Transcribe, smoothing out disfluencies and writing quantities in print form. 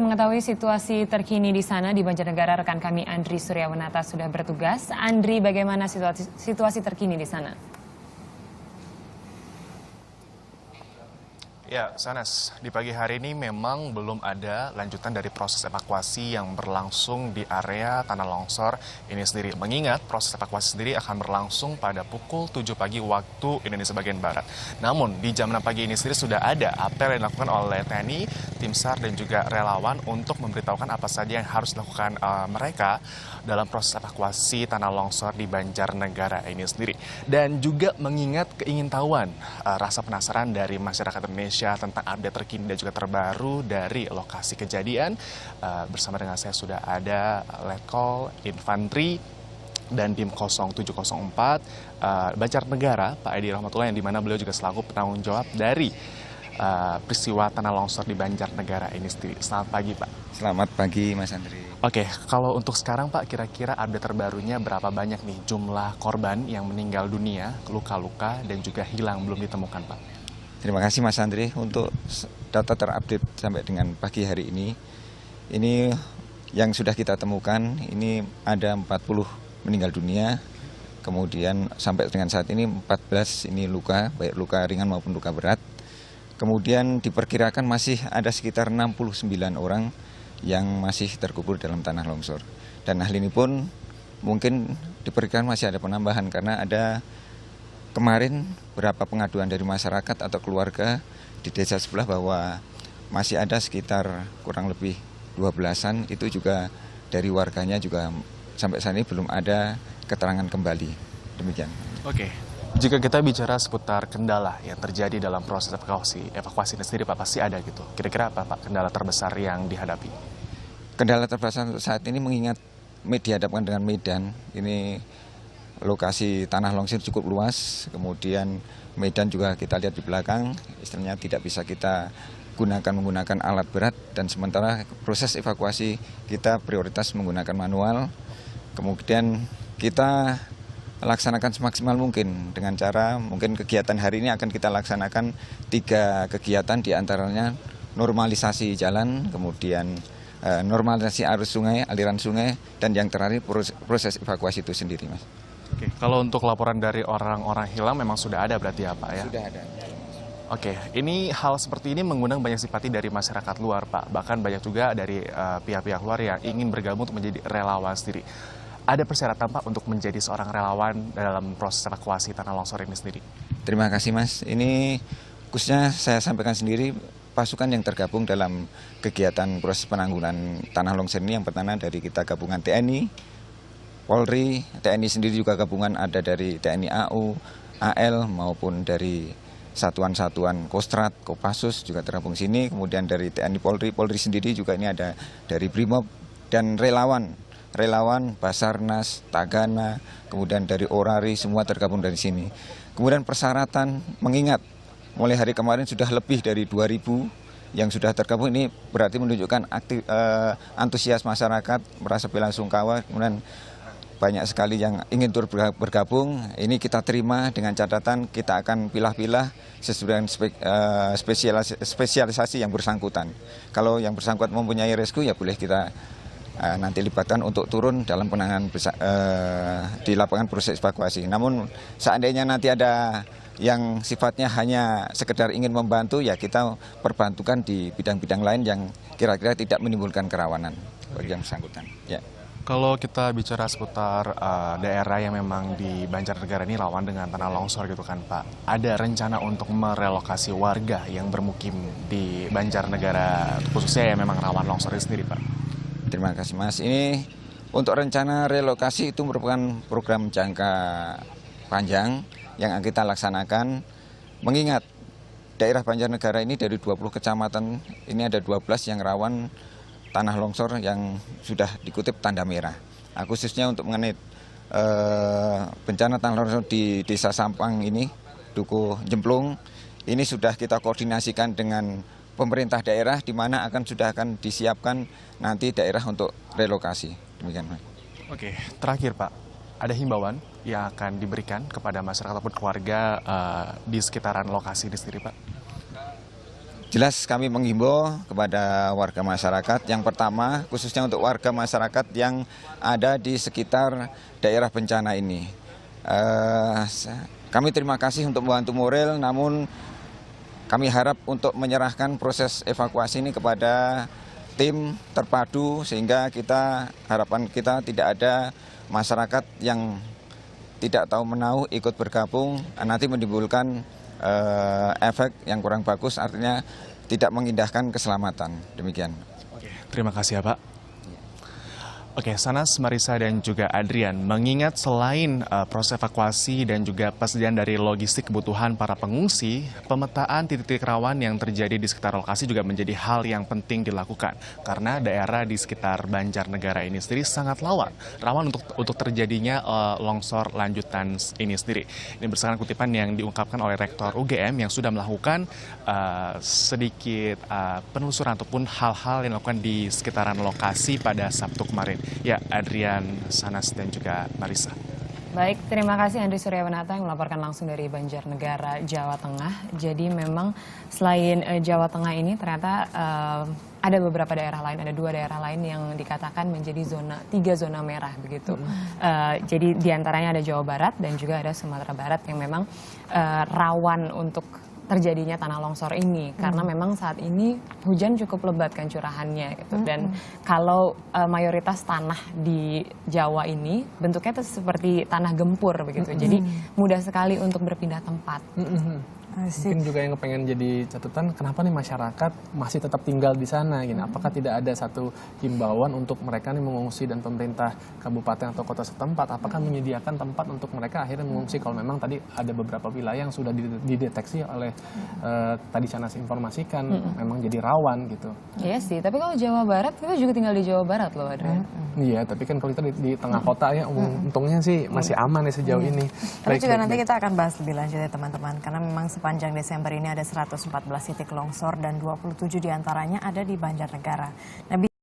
untuk mengetahui situasi terkini di sana di Banjarnegara, rekan kami Andri Suryawanata sudah bertugas. Andri, bagaimana situasi terkini di sana? Ya, Sanas, di pagi hari ini memang belum ada lanjutan dari proses evakuasi yang berlangsung di area tanah longsor ini sendiri. Mengingat proses evakuasi sendiri akan berlangsung pada pukul 7 pagi waktu Indonesia bagian Barat. Namun, di jam 6 pagi ini sendiri sudah ada apel yang dilakukan oleh TNI, tim SAR, dan juga relawan untuk memberitahukan apa saja yang harus dilakukan mereka dalam proses evakuasi tanah longsor di Banjarnegara ini sendiri. Dan juga mengingat keingintahuan, rasa penasaran dari masyarakat Indonesia tentang update terkini dan juga terbaru dari lokasi kejadian. Bersama dengan saya sudah ada Letkol Infantri dan Dim 0704 Banjarnegara, Pak Edi Rahmatullah, yang dimana beliau juga selaku penanggung jawab dari peristiwa tanah longsor di Banjarnegara ini sendiri. Selamat pagi, Pak. Selamat pagi, Mas Andri. Oke, kalau untuk sekarang, Pak, kira-kira update terbarunya berapa banyak nih jumlah korban yang meninggal dunia, luka-luka, dan juga hilang belum ditemukan, Pak? Terima kasih, Mas Andri, untuk data terupdate sampai dengan pagi hari ini. Ini yang sudah kita temukan, ini ada 40 meninggal dunia, kemudian sampai dengan saat ini 14 ini luka, baik luka ringan maupun luka berat. Kemudian diperkirakan masih ada sekitar 69 orang yang masih terkubur dalam tanah longsor. Dan hal ini pun mungkin diperkirakan masih ada penambahan karena ada kemarin beberapa pengaduan dari masyarakat atau keluarga di desa sebelah bahwa masih ada sekitar kurang lebih 12-an, itu juga dari warganya juga sampai saat ini belum ada keterangan kembali. Demikian. Oke. Jika kita bicara seputar kendala yang terjadi dalam proses evakuasi ini sendiri, Pak, pasti ada gitu. Kira-kira apa, Pak, kendala terbesar yang dihadapi? Kendala terbesar untuk saat ini mengingat dihadapkan dengan medan, ini lokasi tanah longsor cukup luas, kemudian medan juga kita lihat di belakang, istilahnya tidak bisa kita menggunakan alat berat, dan sementara proses evakuasi kita prioritas menggunakan manual. Kemudian kita laksanakan semaksimal mungkin dengan cara mungkin kegiatan hari ini akan kita laksanakan 3 kegiatan, diantaranya normalisasi jalan, kemudian normalisasi arus sungai, aliran sungai, dan yang terakhir proses evakuasi itu sendiri, Mas. Oke, kalau untuk laporan dari orang-orang hilang memang sudah ada berarti ya, Pak, ya? Sudah ada. Oke, ini hal seperti ini mengundang banyak simpati dari masyarakat luar, Pak. Bahkan banyak juga dari pihak-pihak luar yang ingin bergabung untuk menjadi relawan sendiri. Ada persyaratan, Pak, untuk menjadi seorang relawan dalam proses evakuasi tanah longsor ini sendiri? Terima kasih, Mas. Ini khususnya saya sampaikan sendiri, pasukan yang tergabung dalam kegiatan proses penanggulangan tanah longsor ini yang pertama dari kita gabungan TNI, Polri, TNI sendiri juga gabungan ada dari TNI AU, AL maupun dari satuan-satuan Kostrad, Kopassus juga tergabung sini, kemudian dari TNI Polri sendiri juga ini ada dari Brimob, dan relawan Basarnas, Tagana, kemudian dari Orari, semua tergabung dari sini. Kemudian persyaratan, mengingat mulai hari kemarin sudah lebih dari 2.000 yang sudah tergabung, ini berarti menunjukkan antusias masyarakat, merasa bela sungkawa, kemudian banyak sekali yang ingin turut bergabung. Ini kita terima dengan catatan kita akan pilah-pilah sesuai dengan spesialisasi yang bersangkutan. Kalau yang bersangkutan mempunyai rescue, ya boleh kita nanti libatkan untuk turun dalam penanganan di lapangan proses evakuasi. Namun seandainya nanti ada yang sifatnya hanya sekedar ingin membantu, ya kita perbantukan di bidang-bidang lain yang kira-kira tidak menimbulkan kerawanan bagi yang bersangkutan. Ya. Kalau kita bicara seputar daerah yang memang di Banjarnegara ini rawan dengan tanah longsor gitu kan, Pak. Ada rencana untuk merelokasi warga yang bermukim di Banjarnegara, khususnya yang memang rawan longsor ini sendiri, Pak? Terima kasih, Mas. Ini untuk rencana relokasi itu merupakan program jangka panjang yang akan kita laksanakan. Mengingat daerah Banjarnegara ini dari 20 kecamatan, ini ada 12 yang rawan tanah longsor yang sudah dikutip tanda merah. Khususnya untuk mengenai bencana tanah longsor di Desa Sampang ini, Dukuh Jemplung, ini sudah kita koordinasikan dengan pemerintah daerah, di mana sudah akan disiapkan nanti daerah untuk relokasi. Demikian, Pak. Oke, terakhir, Pak, ada himbauan yang akan diberikan kepada masyarakat ataupun keluarga di sekitaran lokasi ini sendiri, Pak? jelas kami menghimbau kepada warga masyarakat, yang pertama khususnya untuk warga masyarakat yang ada di sekitar daerah bencana ini. Kami terima kasih untuk membantu moral, namun kami harap untuk menyerahkan proses evakuasi ini kepada tim terpadu sehingga harapan kita tidak ada masyarakat yang tidak tahu menahu ikut bergabung, nanti menimbulkan efek yang kurang bagus, artinya tidak mengindahkan keselamatan. Demikian. Oke, terima kasih ya Pak. Oke, Sanas, Marisa, dan juga Adrian, mengingat selain proses evakuasi dan juga persediaan dari logistik kebutuhan para pengungsi, pemetaan titik-titik rawan yang terjadi di sekitar lokasi juga menjadi hal yang penting dilakukan. Karena daerah di sekitar Banjarnegara ini sendiri sangat rawan untuk terjadinya longsor lanjutan ini sendiri. Ini berdasarkan kutipan yang diungkapkan oleh Rektor UGM yang sudah melakukan sedikit penelusuran ataupun hal-hal yang dilakukan di sekitaran lokasi pada Sabtu kemarin. Ya, Adrian, Sanas, dan juga Marisa. Baik, terima kasih Andri Suryawanata yang melaporkan langsung dari Banjarnegara, Jawa Tengah. Jadi memang selain Jawa Tengah ini ternyata ada beberapa daerah lain, ada 2 daerah lain yang dikatakan menjadi 3 zona merah begitu. Jadi diantaranya ada Jawa Barat dan juga ada Sumatera Barat yang memang rawan untuk terjadinya tanah longsor ini karena memang saat ini hujan cukup lebat kan curahannya gitu dan kalau mayoritas tanah di Jawa ini bentuknya seperti tanah gempur begitu jadi mudah sekali untuk berpindah tempat. Mungkin juga yang kepengen jadi catatan, kenapa nih masyarakat masih tetap tinggal di sana? Gini, apakah tidak ada satu himbauan untuk mereka nih mengungsi dan pemerintah kabupaten atau kota setempat, apakah menyediakan tempat untuk mereka akhirnya mengungsi kalau memang tadi ada beberapa wilayah yang sudah dideteksi oleh tadi Sanas informasikan memang jadi rawan gitu. Iya sih, tapi kalau Jawa Barat, kita juga tinggal di Jawa Barat loh Adrian. Iya, tapi kan kalau kita di tengah kota ya, untungnya sih masih aman ya sejauh ini. Tapi juga nanti kita akan bahas lebih lanjut ya teman-teman, karena memang sepanjang Desember ini ada 114 titik longsor dan 27 diantaranya ada di Banjarnegara. Nah,